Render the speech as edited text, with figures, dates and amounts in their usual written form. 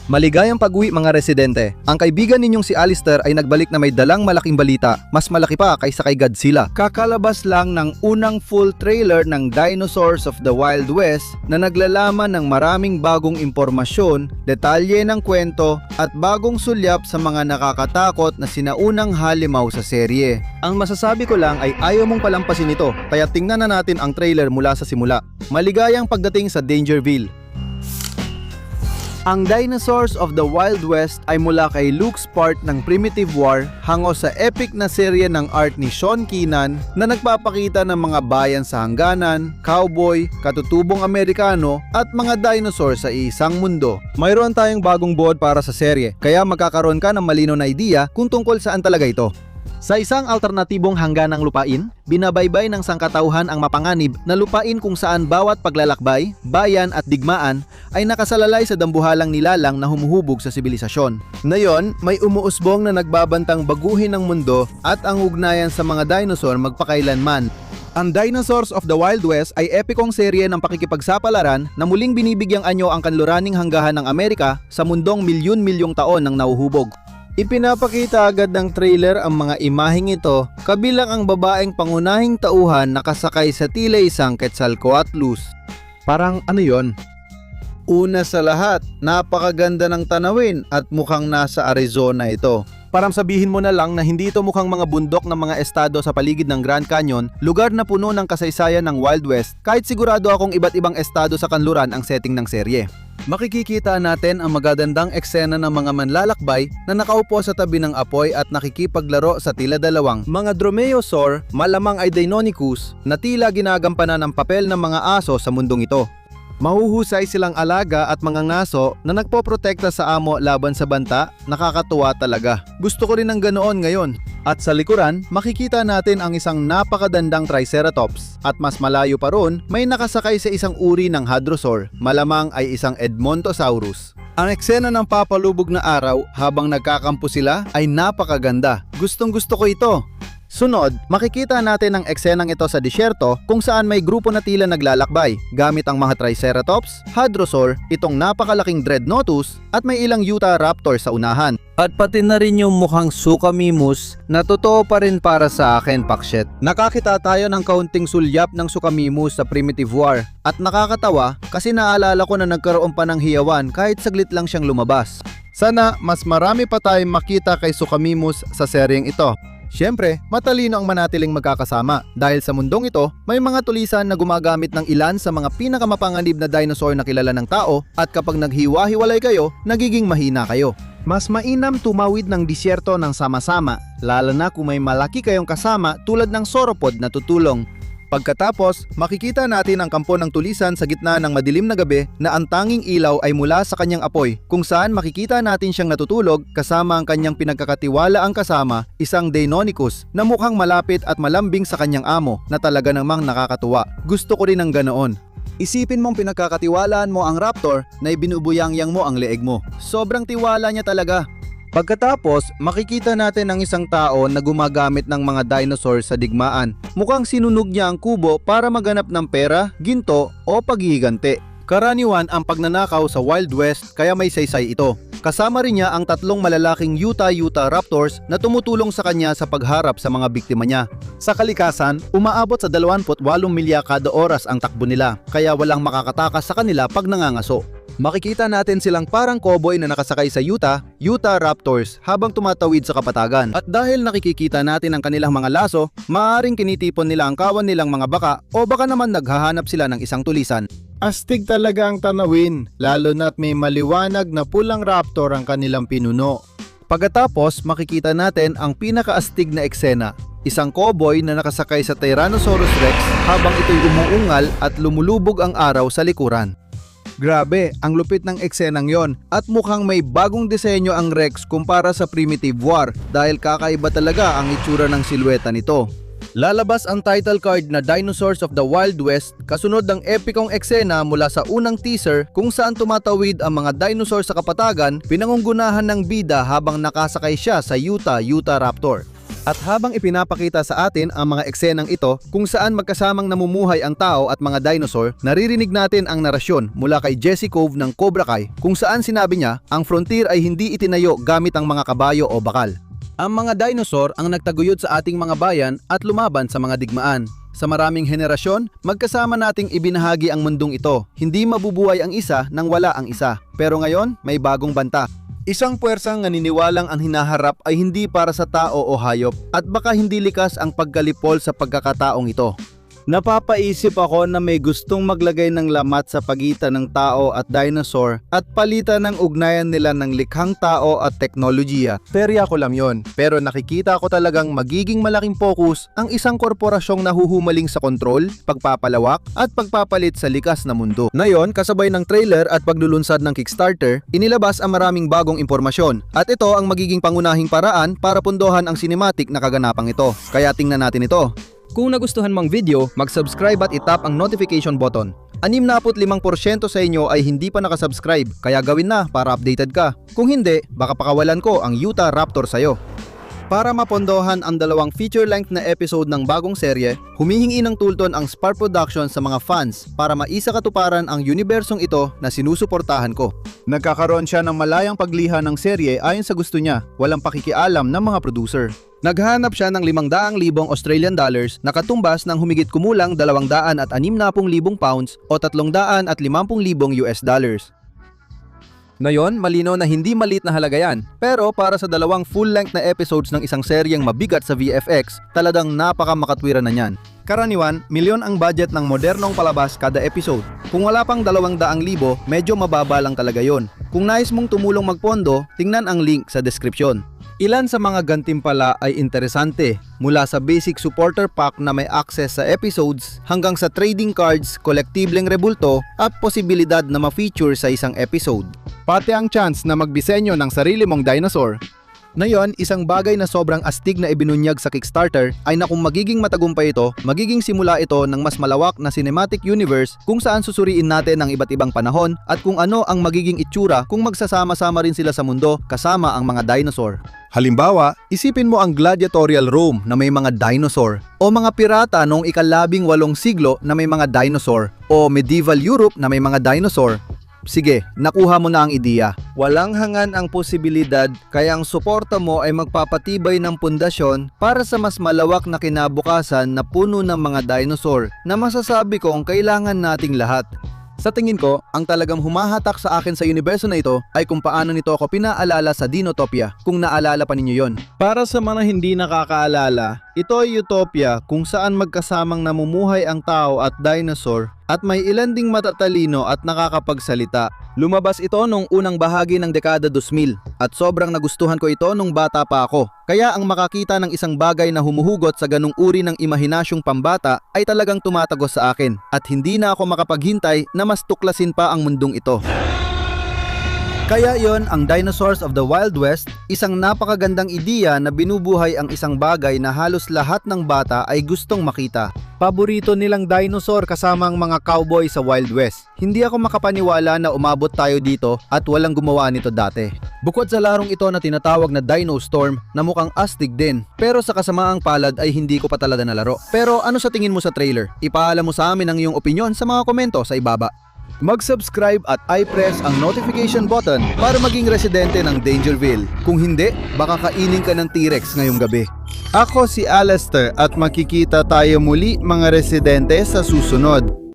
Maligayang pag-uwi mga residente. Ang kaibigan ninyong si Alistair ay nagbalik na may dalang malaking balita, mas malaki pa kaysa kay Godzilla. Kakalabas lang ng unang full trailer ng Dinosaurs of the Wild West na naglalaman ng maraming bagong impormasyon, detalye ng kwento at bagong sulyap sa mga nakakatakot na sinaunang halimaw sa serye. Ang masasabi ko lang ay ayaw mong palampasin ito, kaya tingnan na natin ang trailer mula sa simula. Maligayang pagdating sa Dangerville. Ang Dinosaurs of the Wild West ay mula kay Luke's part ng Primitive War hango sa epic na serye ng art ni Sean Keenan na nagpapakita ng mga bayan sa hangganan, cowboy, katutubong Amerikano at mga dinosaur sa isang mundo. Mayroon tayong bagong buod para sa serye, kaya magkakaroon ka ng malinaw na idea kung tungkol saan talaga ito. Sa isang alternatibong hangganang lupain, binabaybay ng sangkatauhan ang mapanganib na lupain kung saan bawat paglalakbay, bayan at digmaan ay nakasalalay sa dambuhalang nilalang na humuhubog sa sibilisasyon. Ngayon, may umuusbong na nagbabantang baguhin ang mundo at ang ugnayan sa mga dinosaur magpakailanman. Ang Dinosaurs of the Wild West ay epikong serye ng pakikipagsapalaran na muling binibigyang anyo ang kanluraning hanggahan ng Amerika sa mundong milyon-milyong taon ng nauhubog. Ipinapakita agad ng trailer ang mga imaheng ito, kabilang ang babaeng pangunahing tauhan nakasakay sa tila isang Quetzalcoatlus. Parang ano yon? Una sa lahat, napakaganda ng tanawin at mukhang nasa Arizona ito. Parang sabihin mo na lang na hindi ito mukhang mga bundok ng mga estado sa paligid ng Grand Canyon, lugar na puno ng kasaysayan ng Wild West, kahit sigurado akong iba't ibang estado sa kanluran ang setting ng serye. Makikikita natin ang magagandang eksena ng mga manlalakbay na nakaupo sa tabi ng apoy at nakikipaglaro sa tila dalawang mga dromaeosaur, malamang ay Deinonychus, na tila ginagampanan ng papel ng mga aso sa mundong ito. Mahuhusay silang alaga at mga ngaso na nagpoprotekta sa amo laban sa banta, nakakatuwa talaga. Gusto ko rin ng ganoon ngayon. At sa likuran, makikita natin ang isang napakadandang Triceratops. At mas malayo pa ron, may nakasakay sa isang uri ng Hadrosaur, malamang ay isang Edmontosaurus. Ang eksena ng papalubog na araw habang nagkakampo sila ay napakaganda. Gustong gusto ko ito. Sunod, makikita natin ang eksenang ito sa disyerto kung saan may grupo na tila naglalakbay gamit ang mga Triceratops, Hadrosaur, itong napakalaking Dreadnoughtus at may ilang Utahraptor sa unahan. At pati na rin yung mukhang Suchomimus na totoo pa rin para sa akin, Pakshet. Nakakita tayo ng kaunting sulyap ng Suchomimus sa Primitive War at nakakatawa kasi naalala ko na nagkaroon pa ng hiyawan kahit saglit lang siyang lumabas. Sana mas marami pa tayong makita kay Suchomimus sa seryeng ito. Siyempre, matalino ang manatiling magkakasama dahil sa mundong ito, may mga tulisan na gumagamit ng ilan sa mga pinakamapanganib na dinosaur na kilala ng tao at kapag naghiwa-hiwalay kayo, nagiging mahina kayo. Mas mainam tumawid ng disyerto ng sama-sama, lalo na kung may malaki kayong kasama tulad ng sauropod na tutulong. Pagkatapos, makikita natin ang kampo ng tulisan sa gitna ng madilim na gabi na ang tanging ilaw ay mula sa kanyang apoy, kung saan makikita natin siyang natutulog kasama ang kanyang pinagkakatiwalaang kasama, isang Deinonychus na mukhang malapit at malambing sa kanyang amo na talaga namang nakakatuwa. Gusto ko rin ng ganoon. Isipin mong pinagkakatiwalaan mo ang raptor na ibinubuyangyang mo ang leeg mo. Sobrang tiwala niya talaga. Pagkatapos, makikita natin ang isang tao na gumagamit ng mga dinosaur sa digmaan. Mukhang sinunog niya ang kubo para maganap ng pera, ginto o paghihiganti. Karaniwan ang pagnanakaw sa Wild West kaya may saysay ito. Kasama rin niya ang tatlong malalaking Utahraptors na tumutulong sa kanya sa pagharap sa mga biktima niya. Sa kalikasan, umaabot sa 28 milya kada oras ang takbo nila, kaya walang makakatakas sa kanila pag nangangaso. Makikita natin silang parang cowboy na nakasakay sa Utahraptors habang tumatawid sa kapatagan. At dahil nakikita natin ang kanilang mga laso, maaaring kinitipon nila ang kawan nilang mga baka o baka naman naghahanap sila ng isang tulisan. Astig talaga ang tanawin, lalo na't may maliwanag na pulang raptor ang kanilang pinuno. Pagkatapos, makikita natin ang pinakaastig na eksena. Isang cowboy na nakasakay sa Tyrannosaurus Rex habang ito'y umuungal at lumulubog ang araw sa likuran. Grabe, ang lupit ng eksenang yon at mukhang may bagong disenyo ang Rex kumpara sa Primitive War dahil kakaiba talaga ang itsura ng silweta nito. Lalabas ang title card na Dinosaurs of the Wild West kasunod ng epikong eksena mula sa unang teaser kung saan tumatawid ang mga dinosaur sa kapatagan, pinangungunahan ng bida habang nakasakay siya sa Utahraptor. At habang ipinapakita sa atin ang mga eksenang ito kung saan magkasamang namumuhay ang tao at mga dinosaur, naririnig natin ang narasyon mula kay Jesse Cove ng Cobra Kai kung saan sinabi niya ang frontier ay hindi itinayo gamit ang mga kabayo o bakal. Ang mga dinosaur ang nagtaguyod sa ating mga bayan at lumaban sa mga digmaan. Sa maraming henerasyon, magkasama nating ibinahagi ang mundong ito. Hindi mabubuhay ang isa nang wala ang isa. Pero ngayon, may bagong banta. Isang puwersang naniniwalang ang hinaharap ay hindi para sa tao o hayop at baka hindi likas ang pagkalipol sa pagkakataong ito. Napapaisip ako na may gustong maglagay ng lamat sa pagitan ng tao at dinosaur at palitan ng ugnayan nila ng likhang tao at teknolohiya. Perya ko lang yon, pero nakikita ko talagang magiging malaking focus ang isang korporasyong nahuhumaling sa kontrol, pagpapalawak at pagpapalit sa likas na mundo. Ngayon, kasabay ng trailer at paglulunsad ng Kickstarter, inilabas ang maraming bagong impormasyon at ito ang magiging pangunahing paraan para pundohan ang cinematic na kaganapang ito. Kaya tingnan natin ito. Kung nagustuhan mong video, mag-subscribe at itap ang notification button. 65% sa inyo ay hindi pa nakasubscribe, kaya gawin na para updated ka. Kung hindi, baka pakawalan ko ang Utah Raptor sa'yo. Para mapondohan ang dalawang feature-length na episode ng bagong serye, humihingi ng tulton ang Spark Productions sa mga fans para maisakatuparan ang unibersong ito na sinusuportahan ko. Nagkakaroon siya ng malayang pagliha ng serye ayon sa gusto niya, walang pakikialam ng mga producer. Naghanap siya ng 500,000 Australian dollars na katumbas ng humigit kumulang 260,000 pounds o 350,000 US dollars. Ngayon, malinaw na hindi maliit na halaga yan. Pero para sa dalawang full-length na episodes ng isang seryeng mabigat sa VFX, talagang napakamakatwiran na niyan. Karaniwan, milyon ang budget ng modernong palabas kada episode. Kung wala pang 200,000, medyo mababa lang talaga yon. Kung nais mong tumulong magpondo, tingnan ang link sa description. Ilan sa mga gantimpala ay interesante, mula sa basic supporter pack na may access sa episodes hanggang sa trading cards, kolektibleng rebulto at posibilidad na ma-feature sa isang episode. Pati ang chance na magdisenyo ng sarili mong dinosaur. Ngayon, isang bagay na sobrang astig na ibinunyag sa Kickstarter ay na kung magiging matagumpay ito, magiging simula ito ng mas malawak na cinematic universe kung saan susuriin natin ang iba't ibang panahon at kung ano ang magiging itsura kung magsasama-sama rin sila sa mundo kasama ang mga dinosaur. Halimbawa, isipin mo ang gladiatorial Rome na may mga dinosaur, o mga pirata noong ika-18 siglo na may mga dinosaur, o medieval Europe na may mga dinosaur. Sige, nakuha mo na ang ideya. Walang hangan ang posibilidad kaya ang suporta mo ay magpapatibay ng pundasyon para sa mas malawak na kinabukasan na puno ng mga dinosaur na masasabi ko ang kailangan nating lahat. Sa tingin ko, ang talagang humahatak sa akin sa universo na ito ay kung paano nito ako pinaalala sa Dinotopia, kung naalala pa ninyo yon. Para sa mga hindi nakakaalala, ito ay utopia kung saan magkasamang namumuhay ang tao at dinosaur at may ilan ding matatalino at nakakapagsalita. Lumabas ito nung unang bahagi ng dekada 2000 at sobrang nagustuhan ko ito nung bata pa ako. Kaya ang makakita ng isang bagay na humuhugot sa ganung uri ng imahinasyong pambata ay talagang tumatagos sa akin at hindi na ako makapaghintay na mas tuklasin pa ang mundong ito. Kaya yon ang Dinosaurs of the Wild West, isang napakagandang ideya na binubuhay ang isang bagay na halos lahat ng bata ay gustong makita. Paborito nilang dinosaur kasama ang mga cowboy sa Wild West. Hindi ako makapaniwala na umabot tayo dito at walang gumawa nito dati. Bukod sa larong ito na tinatawag na Dino Storm na mukhang astig din, pero sa kasamaang palad ay hindi ko pa talaga nalaro. Pero ano sa tingin mo sa trailer? Ipaalam mo sa amin ang iyong opinyon sa mga komento sa ibaba. Mag-subscribe at i-press ang notification button para maging residente ng Dangerville. Kung hindi, baka kainin ka ng T-Rex ngayong gabi. Ako si Alastair at makikita tayo muli mga residente sa susunod.